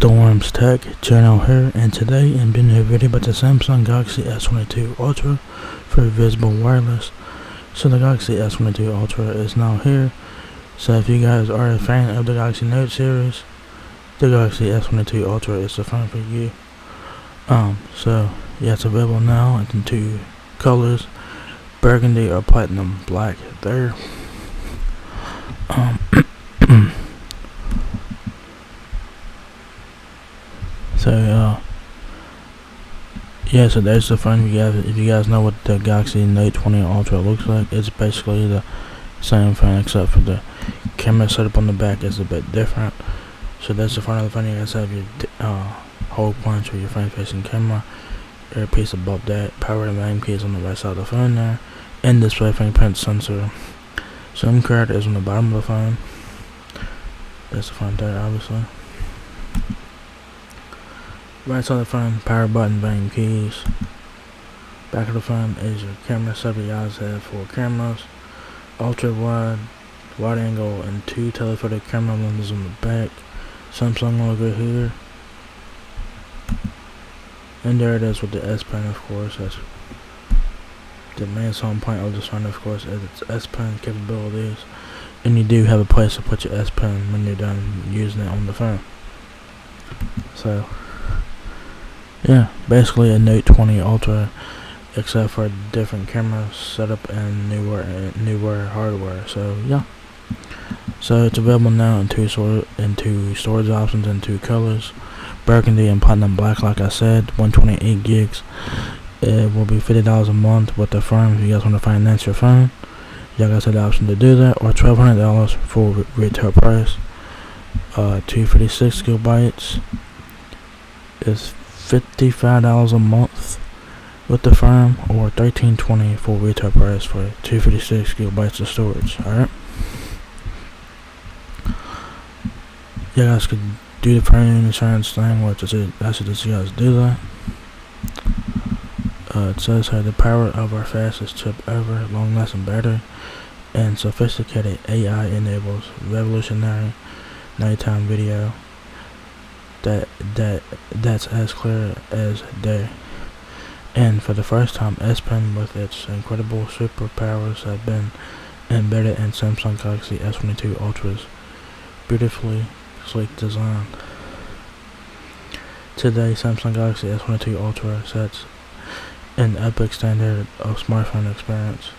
Storm's Tech channel here, and today I'm doing a video about the Samsung Galaxy S22 Ultra for visible wireless. So the Galaxy S22 Ultra is now here. So if you guys are a fan of the Galaxy Note series, the Galaxy S22 Ultra is the phone for you. So yeah, it's available now in two colors, burgundy or platinum black there. So there's the phone. If you guys know what the Galaxy Note 20 Ultra looks like, it's basically the same phone except for the camera setup on the back is a bit different. So that's the front of the phone. You guys have your hole punch or your front-facing camera, earpiece above that, power and volume keys on the right side of the phone there, and display fingerprint sensor. SIM card is on the bottom of the phone. That's the front there, obviously. Right side of the phone, power button, volume keys. Back of the phone is your camera setup. You guys have 4 cameras, ultra wide, wide angle, and 2 telephoto camera lenses on the back. Samsung logo here. And there it is with the S Pen, of course. That's the main selling point of this phone, of course, is its S Pen capabilities. And you do have a place to put your S Pen when you're done using it on the phone. So yeah, basically a Note 20 Ultra, except for a different camera setup and newer hardware. So yeah, so it's available now in two storage options and 2 colors, burgundy and platinum black. Like I said, 128 gigs. It will be $50 a month with the phone. If you guys want to finance your phone, you guys have the option to do that, or $1,200 for retail price. 256 gigabytes is $55 a month with the phone, or $13.20 for retail price for 256 gigabytes of storage. Alright, you guys could do the phone insurance thing, which is I suggest you guys do that. It says here, the power of our fastest chip ever, long-lasting battery, and sophisticated AI enables revolutionary nighttime video that's as clear as day. And for the first time, S Pen with its incredible superpowers have been embedded in Samsung Galaxy S22 Ultra's beautifully sleek design. Today, Samsung Galaxy S22 Ultra sets an epic standard of smartphone experience.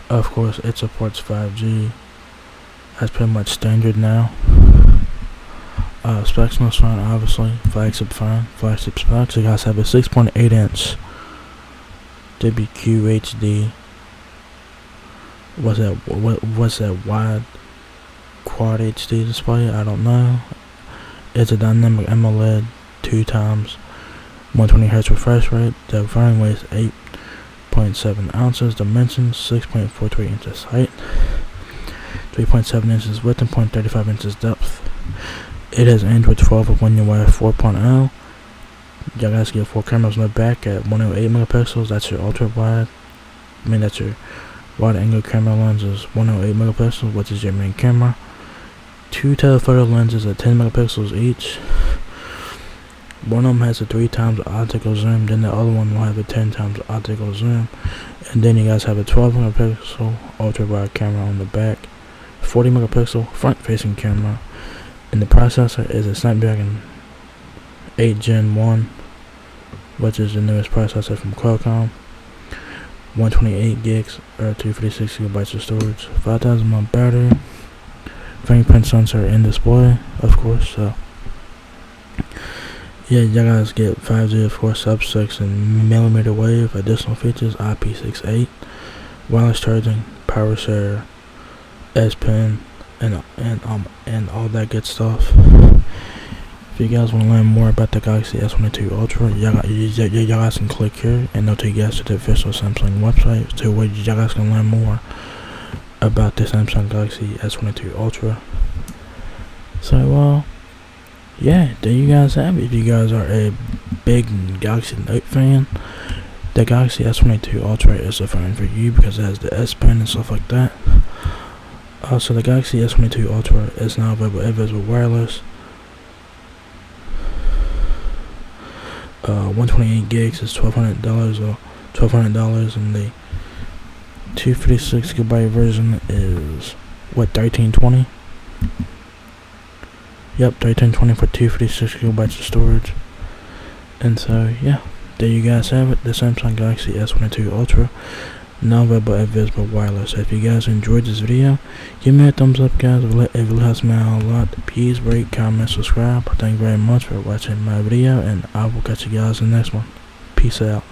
Of course, it supports 5G. That's pretty much standard now. Specs on this phone, obviously, flagship specs. You guys have a 6.8-inch WQHD. What's that wide quad HD display? I don't know. It's a dynamic AMOLED 2 times 120Hz refresh rate. The phone weighs 8.7 ounces. Dimensions 6.43 inches height, 3.7 inches width, and 0.35 inches depth. It has Android 12 with One UI 4.0. You guys get 4 cameras on the back at 108 megapixels. That's your ultra wide. That's your wide angle camera lens is 108 megapixels, which is your main camera. 2 telephoto lenses at 10 megapixels each. One of them has a 3 times optical zoom, then the other one will have a 10 times optical zoom. And then you guys have a 12 megapixel ultra wide camera on the back, 40 megapixel front facing camera. And the processor is a Snapdragon 8 Gen 1, which is the newest processor from Qualcomm. 128 gigs or 256 gigabytes of storage, 5,000 mAh battery, fingerprint sensor and display, of course. So yeah, you guys get 5G, of course, sub-6 and millimeter wave. Additional features: IP68, wireless charging, power share, S Pen, and all that good stuff. If you guys want to learn more about the Galaxy S22 Ultra, y'all guys can click here, and they'll take you guys to the official Samsung website, to where y'all guys can learn more about the Samsung Galaxy S22 Ultra. So yeah, there you guys have it. If you guys are a big Galaxy Note fan, the Galaxy S22 Ultra is a phone for you because it has the S Pen and stuff like that. So the Galaxy S22 Ultra is now available with wireless. 128 gigs is $1,200 or $1,200, and the 256 gigabyte version is what, $1,320? Yep, $1,320 for 256 gigabytes of storage. And so yeah, there you guys have it, the Samsung Galaxy S22 Ultra, now available at Visible Wireless. If you guys enjoyed this video, give me a thumbs up, guys. It really helps me out a lot. Please rate, comment, subscribe. Thank you very much for watching my video, and I will catch you guys in the next one. Peace out.